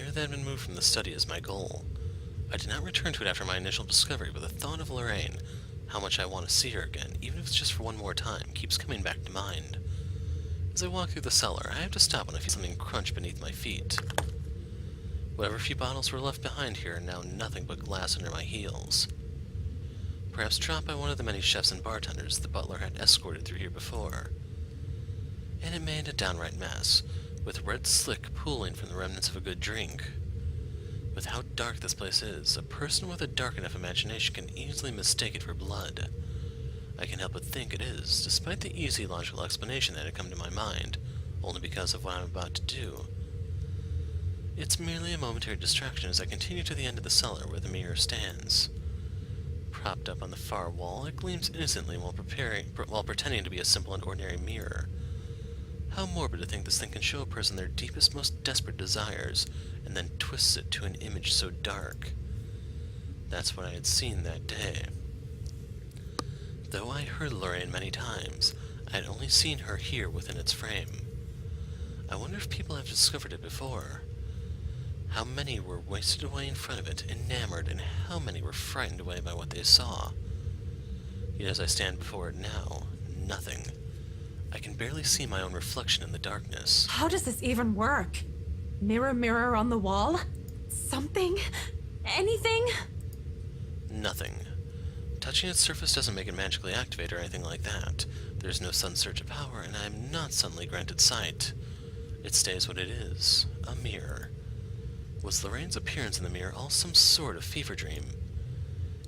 mirror that had been moved from the study is my goal. I did not return to it after my initial discovery, but the thought of Lorraine, how much I want to see her again, even if it's just for one more time, keeps coming back to mind. As I walk through the cellar, I have to stop when I feel something crunch beneath my feet. Whatever few bottles were left behind here are now nothing but glass under my heels. Perhaps dropped by one of the many chefs and bartenders the butler had escorted through here before. And it made a downright mess, with red slick pooling from the remnants of a good drink. With how dark this place is, a person with a dark enough imagination can easily mistake it for blood. I can help but think it is, despite the easy logical explanation that had come to my mind, only because of what I'm about to do. It's merely a momentary distraction as I continue to the end of the cellar where the mirror stands. Propped up on the far wall, it gleams innocently while pretending to be a simple and ordinary mirror. How morbid to think this thing can show a person their deepest, most desperate desires, and then twists it to an image so dark. That's what I had seen that day. Though I heard Lorraine many times, I had only seen her here within its frame. I wonder if people have discovered it before. How many were wasted away in front of it, enamored, and how many were frightened away by what they saw? Yet as I stand before it now, nothing. I can barely see my own reflection in the darkness. How does this even work? Mirror, mirror on the wall? Something? Anything? Nothing. Touching its surface doesn't make it magically activate or anything like that. There's no sudden surge of power, and I am not suddenly granted sight. It stays what it is, a mirror. Was Lorraine's appearance in the mirror all some sort of fever dream?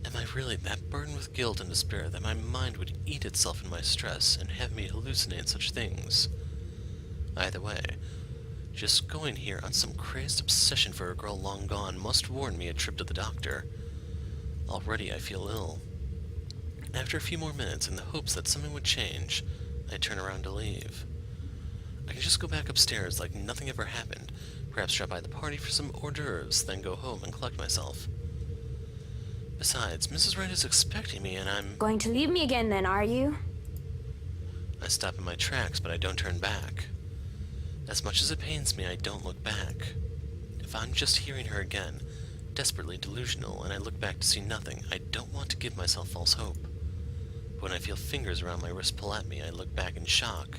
Am I really that burdened with guilt and despair that my mind would eat itself in my stress and have me hallucinate such things? Either way, just going here on some crazed obsession for a girl long gone must warrant me a trip to the doctor. Already I feel ill. After a few more minutes, in the hopes that something would change, I turn around to leave. I can just go back upstairs like nothing ever happened, perhaps drop by the party for some hors d'oeuvres, then go home and collect myself. Besides, Mrs. Wright is expecting me and I'm... Going to leave me again then, are you? I stop in my tracks, but I don't turn back. As much as it pains me, I don't look back. If I'm just hearing her again, desperately delusional, and I look back to see nothing, I don't want to give myself false hope. But when I feel fingers around my wrist pull at me, I look back in shock.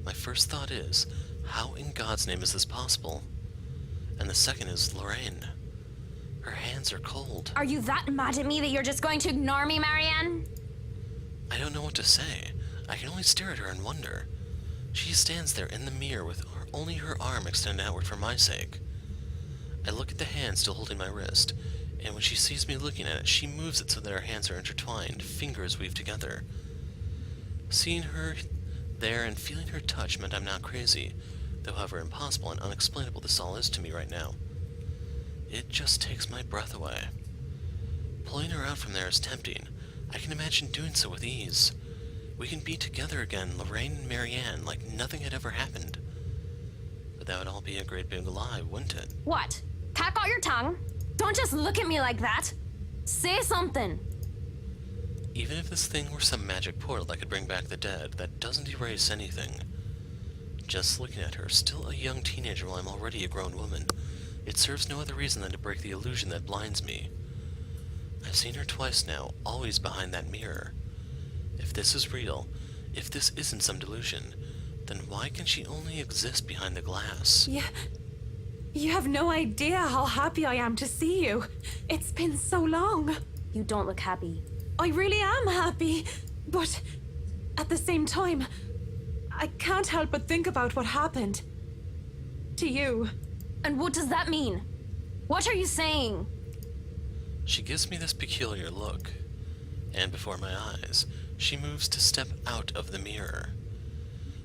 My first thought is, how in God's name is this possible? And the second is Lorraine. Her hands are cold. Are you that mad at me that you're just going to ignore me, Marianne? I don't know what to say. I can only stare at her and wonder. She stands there in the mirror with only her arm extended outward for my sake. I look at the hand still holding my wrist, and when she sees me looking at it, she moves it so that our hands are intertwined, fingers weave together. Seeing her there and feeling her touch meant I'm not crazy, though however impossible and unexplainable this all is to me right now. It just takes my breath away. Pulling her out from there is tempting. I can imagine doing so with ease. We can be together again, Lorraine and Marianne, like nothing had ever happened. But that would all be a great big lie, wouldn't it? What? Pack out your tongue. Don't just look at me like that. Say something. Even if this thing were some magic portal that could bring back the dead, that doesn't erase anything. Just looking at her, still a young teenager while I'm already a grown woman, it serves no other reason than to break the illusion that blinds me. I've seen her twice now, always behind that mirror. If this is real, if this isn't some delusion, then why can she only exist behind the glass? You have no idea how happy I am to see you. It's been so long. You don't look happy. I really am happy, but at the same time, I can't help but think about what happened to you. And what does that mean? What are you saying? She gives me this peculiar look, and before my eyes, she moves to step out of the mirror.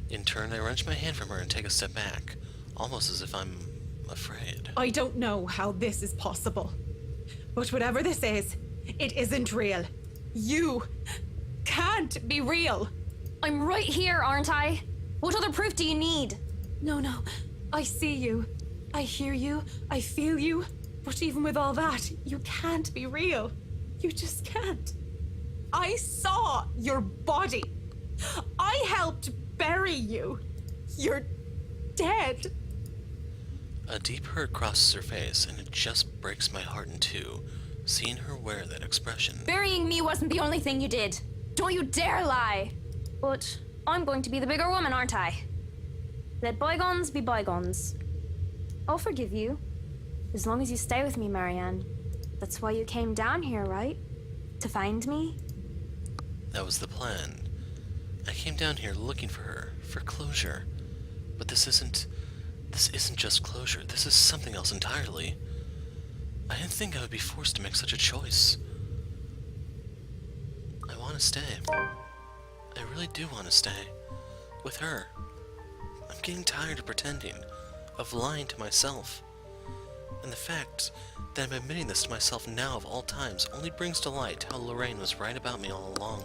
In turn, I wrench my hand from her and take a step back, almost as if I'm afraid. I don't know how this is possible, but whatever this is, it isn't real. You can't be real. I'm right here, aren't I? What other proof do you need? No, I see you. I hear you. I feel you. But even with all that, you can't be real. You just can't. I saw your body. I helped bury you. You're dead. A deep hurt crosses her face, and it just breaks my heart in two, seeing her wear that expression. Burying me wasn't the only thing you did. Don't you dare lie. But I'm going to be the bigger woman, aren't I? Let bygones be bygones. I'll forgive you, as long as you stay with me, Marianne. That's why you came down here, right? To find me? That was the plan. I came down here looking for her, for closure. But this isn't just closure. This is something else entirely. I didn't think I would be forced to make such a choice. I want to stay. I really do want to stay. With her. I'm getting tired of pretending, of lying to myself. And the fact that I'm admitting this to myself now of all times only brings to light how Lorraine was right about me all along.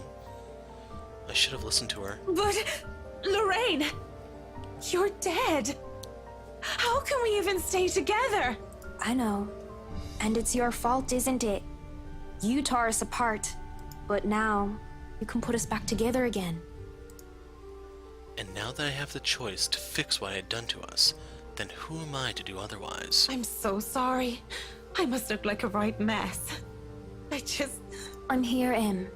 I should have listened to her. But, Lorraine, you're dead. How can we even stay together? I know. And it's your fault, isn't it? You tore us apart. But now, you can put us back together again. And now that I have the choice to fix what I had done to us, then who am I to do otherwise? I'm so sorry. I must look like a right mess. I'm here, Em.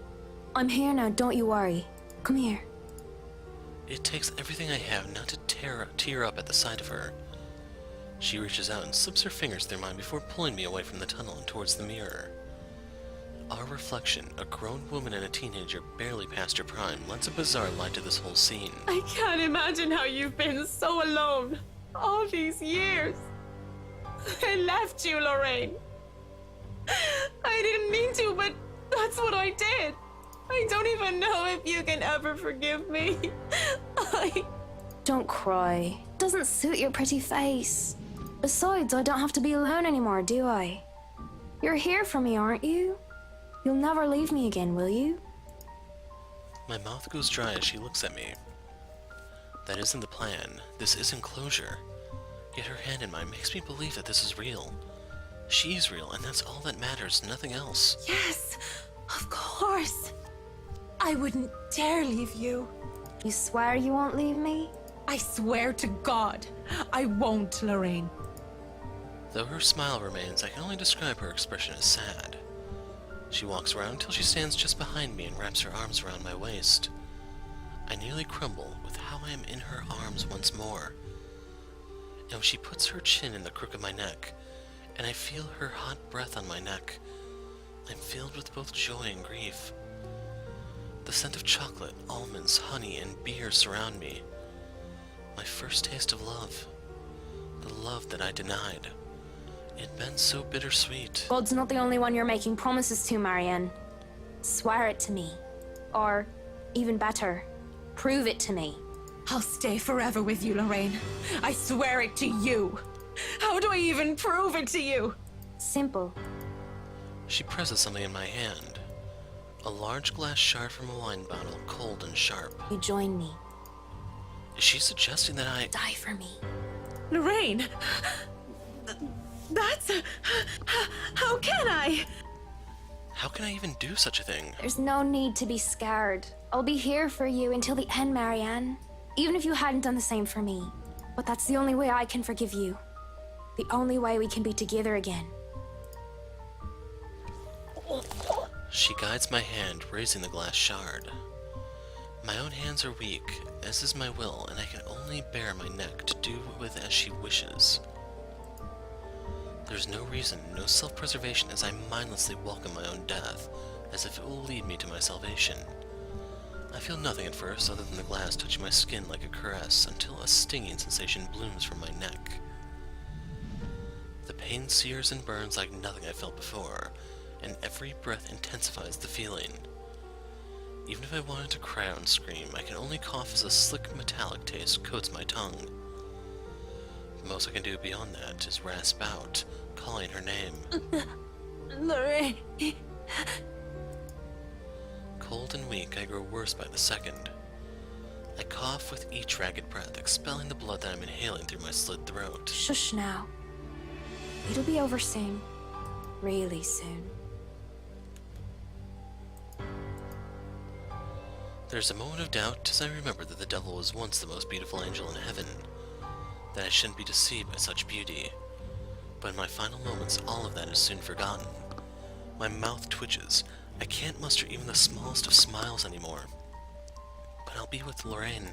I'm here now, don't you worry. Come here. It takes everything I have not to tear up at the sight of her. She reaches out and slips her fingers through mine before pulling me away from the tunnel and towards the mirror. Our reflection, a grown woman and a teenager barely past her prime, lends a bizarre light to this whole scene. I can't imagine how you've been so alone all these years. I left you, Lorraine. I didn't mean to, but that's what I did. I don't even know if you can ever forgive me. Don't cry. Doesn't suit your pretty face. Besides, I don't have to be alone anymore, do I? You're here for me, aren't you? You'll never leave me again, will you? My mouth goes dry as she looks at me. That isn't the plan. This isn't closure. Yet her hand in mine makes me believe that this is real. She's real, and that's all that matters, nothing else. Yes, of course. I wouldn't dare leave you. You swear you won't leave me? I swear to God, I won't, Lorraine. Though her smile remains, I can only describe her expression as sad. She walks around until she stands just behind me and wraps her arms around my waist. I nearly crumble with how I am in her arms once more. And when she puts her chin in the crook of my neck, and I feel her hot breath on my neck, I'm filled with both joy and grief. The scent of chocolate, almonds, honey, and beer surround me. My first taste of love. The love that I denied. It'd been so bittersweet. God's not the only one you're making promises to, Marianne. Swear it to me. Or, even better, prove it to me. I'll stay forever with you, Lorraine. I swear it to you. How do I even prove it to you? Simple. She presses something in my hand. A large glass shard from a wine bottle, cold and sharp. You join me. Is she suggesting that I... Die for me. Lorraine! That's... How can I? How can I even do such a thing? There's no need to be scared. I'll be here for you until the end, Marianne. Even if you hadn't done the same for me. But that's the only way I can forgive you. The only way we can be together again. She guides my hand, raising the glass shard. My own hands are weak, as is my will, and I can only bare my neck to do with as she wishes. There's no reason, no self-preservation, as I mindlessly welcome my own death, as if it will lead me to my salvation. I feel nothing at first other than the glass touching my skin like a caress, until a stinging sensation blooms from my neck. The pain sears and burns like nothing I felt before, and every breath intensifies the feeling. Even if I wanted to cry out and scream, I can only cough as a slick metallic taste coats my tongue. The most I can do beyond that is rasp out, calling her name. Lorraine... Cold and weak, I grow worse by the second. I cough with each ragged breath, expelling the blood that I'm inhaling through my slit throat. Shush now. It'll be over soon. Really soon. There's a moment of doubt as I remember that the devil was once the most beautiful angel in heaven, that I shouldn't be deceived by such beauty. But in my final moments, all of that is soon forgotten. My mouth twitches. I can't muster even the smallest of smiles anymore. But I'll be with Lorraine.